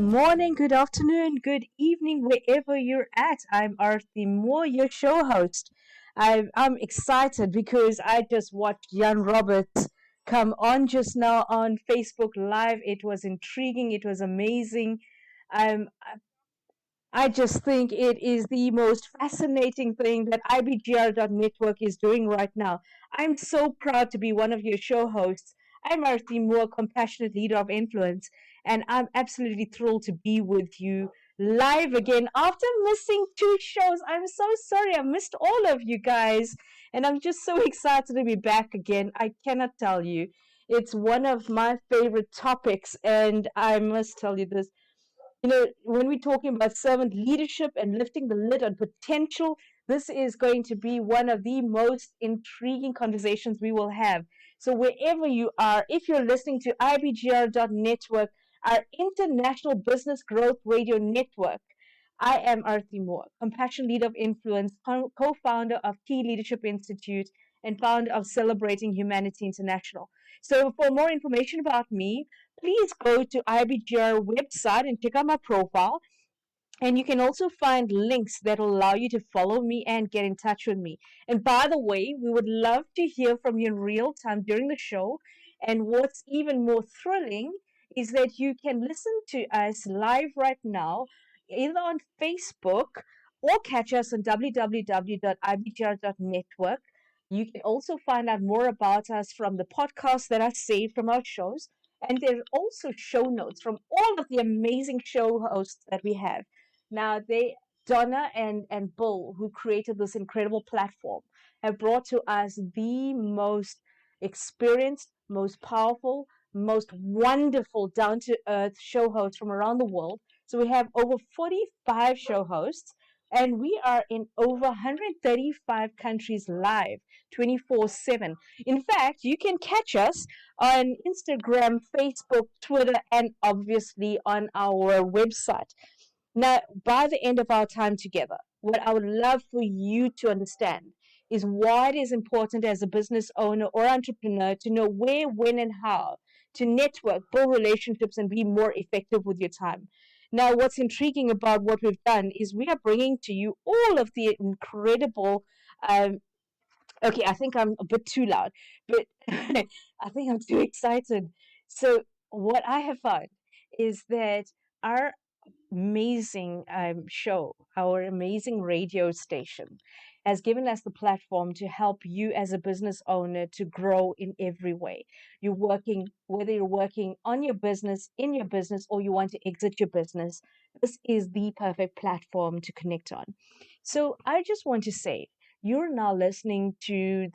morning, good afternoon, good evening, wherever you're at. I'm Arthie Moore, your show host. I'm excited because I just watched Moore-Robberts come on just now on Facebook Live. It was intriguing, it was amazing. Um, I just think it is the most fascinating thing that IBGR.network is doing right now. I'm so proud to be one of your show hosts. I'm Arthie Moore, compassionate leader of influence, and I'm absolutely thrilled to be with you live again after missing two shows. I'm so sorry I missed all of you guys, and I'm just so excited to be back again. I cannot tell you. It's one of my favorite topics, and I must tell you this, when we're talking about servant leadership and lifting the lid on potential, this is going to be one of the most intriguing conversations we will have. So, wherever you are, if you're listening to IBGR.network, our International Business Growth Radio Network, I am Arthie Moore, Compassion Leader of Influence, co founder of Key Leadership Institute, and founder of Celebrating Humanity International. So, for more information about me, please go to IBGR website and check out my profile. And you can also find links that will allow you to follow me and get in touch with me. And by the way, we would love to hear from you in real time during the show. And what's even more thrilling is that you can listen to us live right now, either on Facebook or catch us on www.ibgr.network. You can also find out more about us from the podcasts that are saved from our shows. And there are also show notes from all of the amazing show hosts that we have. Now, Donna and Bill, who created this incredible platform, have brought to us the most experienced, most powerful, most wonderful, down to earth show hosts from around the world. So we have over 45 show hosts, and we are in over 135 countries live 24/7. In fact, you can catch us on Instagram, Facebook, Twitter, and obviously on our website. Now, by the end of our time together, what I would love for you to understand is why it is important as a business owner or entrepreneur to know where, when, and how to network, build relationships, and be more effective with your time. Now, what's intriguing about what we've done is we are bringing to you all of the incredible. Okay, I think I'm a bit too loud, but I think I'm too excited. So, what I have found is that our amazing show, our amazing radio station, has given us the platform to help you as a business owner to grow in every way. Whether you're working on your business, in your business, or you want to exit your business, this is the perfect platform to connect on. So I just want to say, you're now listening to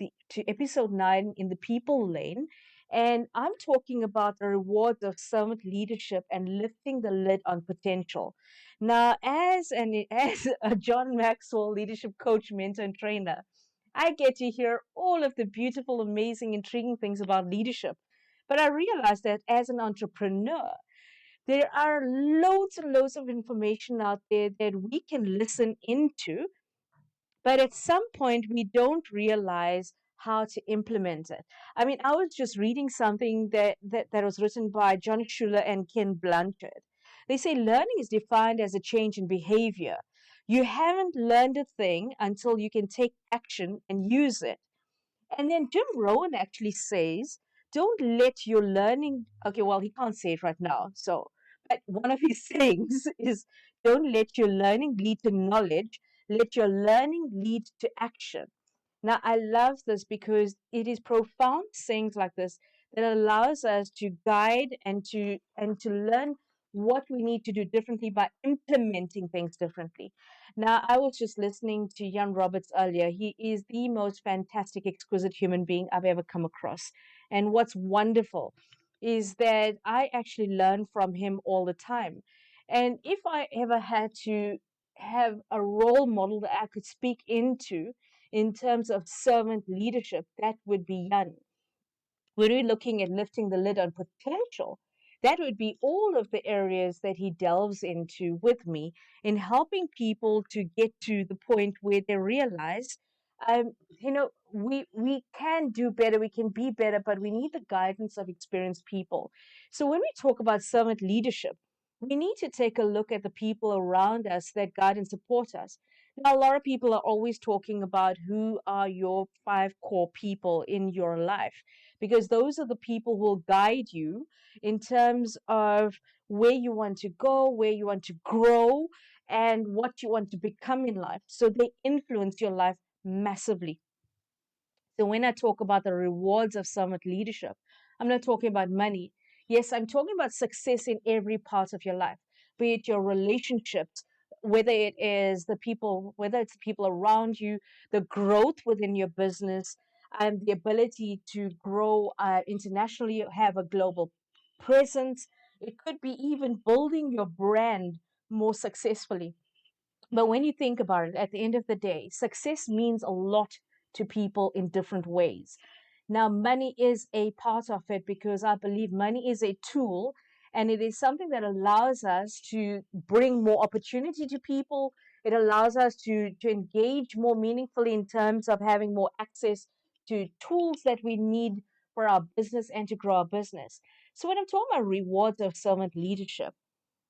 episode 9 in the People Lane, and I'm talking about the rewards of servant leadership and lifting the lid on potential. Now, as a John Maxwell leadership coach, mentor, and trainer, I get to hear all of the beautiful, amazing, intriguing things about leadership. But I realize that as an entrepreneur, there are loads and loads of information out there that we can listen into, but at some point we don't realize how to implement it. I mean, I was just reading something that was written by John Schuler and Ken Blanchard. They say learning is defined as a change in behavior. You haven't learned a thing until you can take action and use it. And then Jim Rohn actually says, don't let your learning, okay, well, he can't say it right now. So, but one of his sayings is, don't let your learning lead to knowledge, let your learning lead to action. Now, I love this because it is profound sayings like this that allows us to guide and to learn what we need to do differently by implementing things differently. Now, I was just listening to Moore-Robberts earlier. He is the most fantastic, exquisite human being I've ever come across. And what's wonderful is that I actually learn from him all the time. And if I ever had to have a role model that I could speak into in terms of servant leadership, that would be Jan. When we're looking at lifting the lid on potential, that would be all of the areas that he delves into with me in helping people to get to the point where they realize, we can do better, we can be better, but we need the guidance of experienced people. So when we talk about servant leadership, we need to take a look at the people around us that guide and support us. Now, a lot of people are always talking about who are your five core people in your life, because those are the people who will guide you in terms of where you want to go, where you want to grow, and what you want to become in life. So they influence your life massively. So when I talk about the rewards of servant leadership, I'm not talking about money. Yes, I'm talking about success in every part of your life, be it your relationships, whether it's the people around you, the growth within your business, and the ability to grow internationally, have a global presence. It could be even building your brand more successfully. But when you think about it, at the end of the day, success means a lot to people in different ways. Now, money is a part of it because I believe money is a tool and it is something that allows us to bring more opportunity to people. It allows us to engage more meaningfully in terms of having more access to tools that we need for our business and to grow our business. So, when I'm talking about rewards of servant leadership,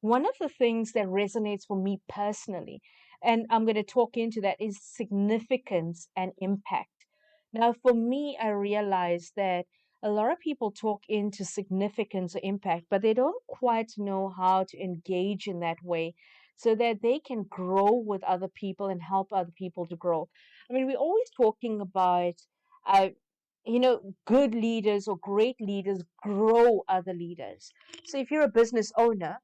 one of the things that resonates for me personally, and I'm going to talk into that, is significance and impact. Now, for me, I realize that a lot of people talk into significance or impact, but they don't quite know how to engage in that way so that they can grow with other people and help other people to grow. I mean, we're always talking about, uh, good leaders or great leaders grow other leaders. So if you're a business owner,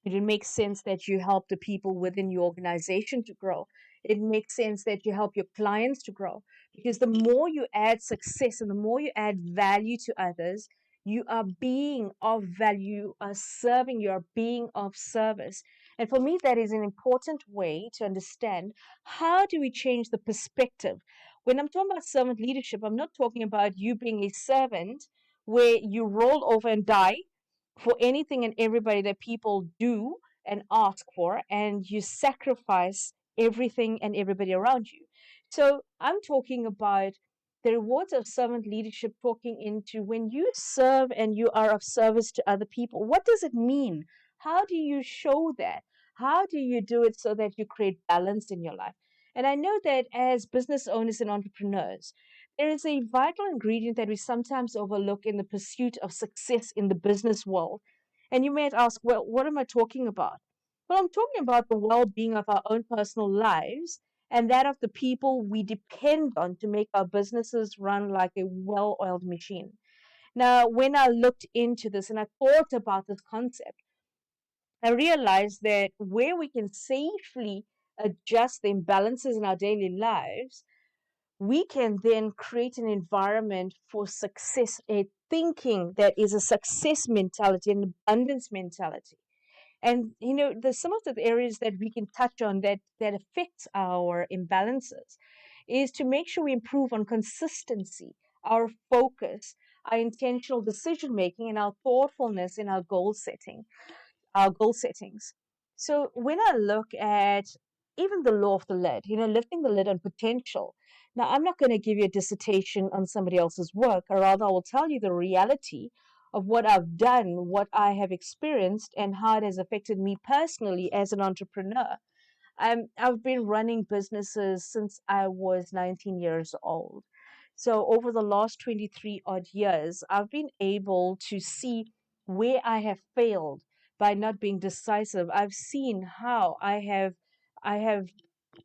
it makes sense that you help the people within your organization to grow. It makes sense that you help your clients to grow because the more you add success and the more you add value to others, you are being of value, you are serving, you are being of service. And for me, that is an important way to understand how do we change the perspective. When I'm talking about servant leadership, I'm not talking about you being a servant where you roll over and die for anything and everybody that people do and ask for, and you sacrifice everything and everybody around you. So I'm talking about the rewards of servant leadership, talking into when you serve and you are of service to other people. What does it mean? How do you show that? How do you do it so that you create balance in your life? And I know that as business owners and entrepreneurs, there is a vital ingredient that we sometimes overlook in the pursuit of success in the business world. And you might ask, well, what am I talking about? Well, I'm talking about the well being of our own personal lives and that of the people we depend on to make our businesses run like a well oiled machine. Now, when I looked into this and I thought about this concept, I realized that where we can safely adjust the imbalances in our daily lives, we can then create an environment for success, a thinking that is a success mentality, an abundance mentality. And there's some of the areas that we can touch on that affects our imbalances is to make sure we improve on consistency, our focus, our intentional decision making, and our thoughtfulness in our goal settings. So when I look at even the law of the lid, lifting the lid on potential. Now, I'm not going to give you a dissertation on somebody else's work, or rather, I will tell you the reality of what I've done, what I have experienced, and how it has affected me personally as an entrepreneur. I've been running businesses since I was 19 years old. So over the last 23 odd years, I've been able to see where I have failed by not being decisive. I've seen how I have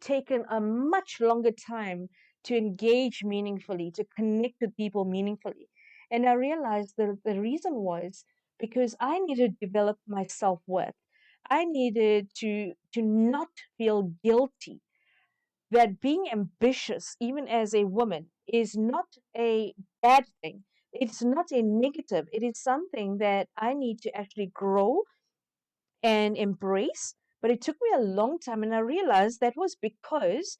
taken a much longer time to engage meaningfully, to connect with people meaningfully. And I realized the reason was because I needed to develop my self-worth. I needed to not feel guilty that being ambitious, even as a woman, is not a bad thing. It's not a negative. It is something that I need to actually grow and embrace. But it took me a long time, and I realized that was because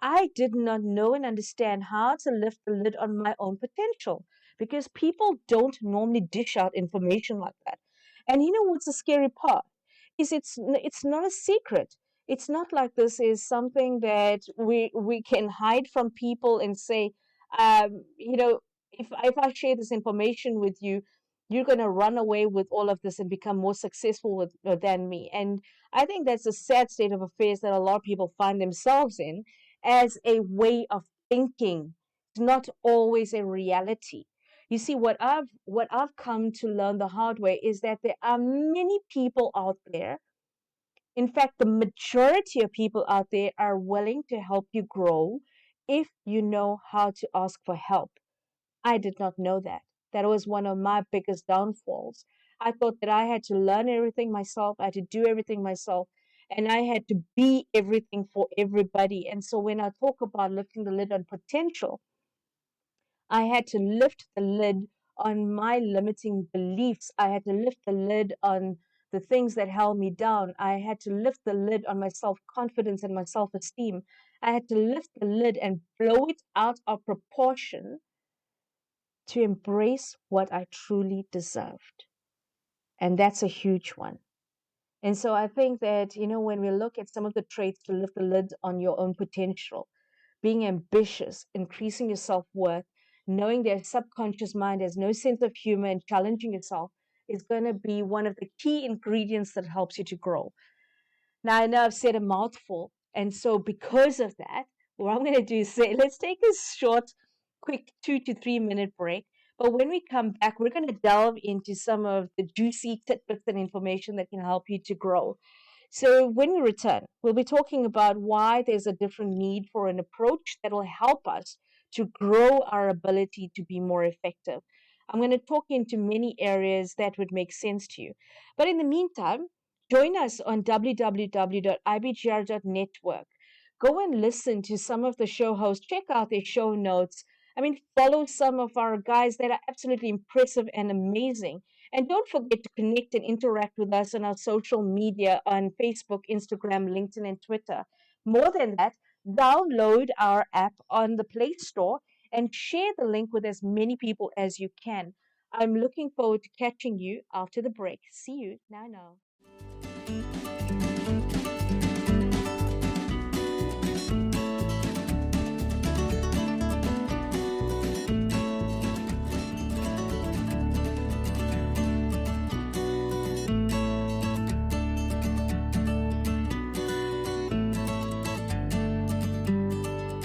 I did not know and understand how to lift the lid on my own potential because people don't normally dish out information like that. And you know what's the scary part? Is it's not a secret. It's not like this is something that we can hide from people and say, if I share this information with you, You're going to run away with all of this and become more successful than me. And I think that's a sad state of affairs that a lot of people find themselves in as a way of thinking. It's not always a reality. You see, what I've come to learn the hard way is that there are many people out there. In fact, the majority of people out there are willing to help you grow if you know how to ask for help. I did not know that. That was one of my biggest downfalls. I thought that I had to learn everything myself, I had to do everything myself, and I had to be everything for everybody. And so when I talk about lifting the lid on potential, I had to lift the lid on my limiting beliefs. I had to lift the lid on the things that held me down. I had to lift the lid on my self confidence and my self esteem. I had to lift the lid and blow it out of proportion to embrace what I truly deserved. And that's a huge one. And so I think that, when we look at some of the traits to lift the lid on your own potential, being ambitious, increasing your self worth, knowing their subconscious mind has no sense of humor, and challenging yourself is going to be one of the key ingredients that helps you to grow. Now, I know I've said a mouthful. And so, because of that, what I'm going to do is say, let's take a short, quick 2 to 3 minute break. But when we come back, we're going to delve into some of the juicy tidbits and information that can help you to grow. So, when we return, we'll be talking about why there's a different need for an approach that will help us to grow our ability to be more effective. I'm going to talk into many areas that would make sense to you. But in the meantime, join us on www.ibgr.network. Go and listen to some of the show hosts, check out their show notes. I mean, follow some of our guys that are absolutely impressive and amazing. And don't forget to connect and interact with us on our social media on Facebook, Instagram, LinkedIn, and Twitter. More than that, download our app on the Play Store and share the link with as many people as you can. I'm looking forward to catching you after the break. See you now.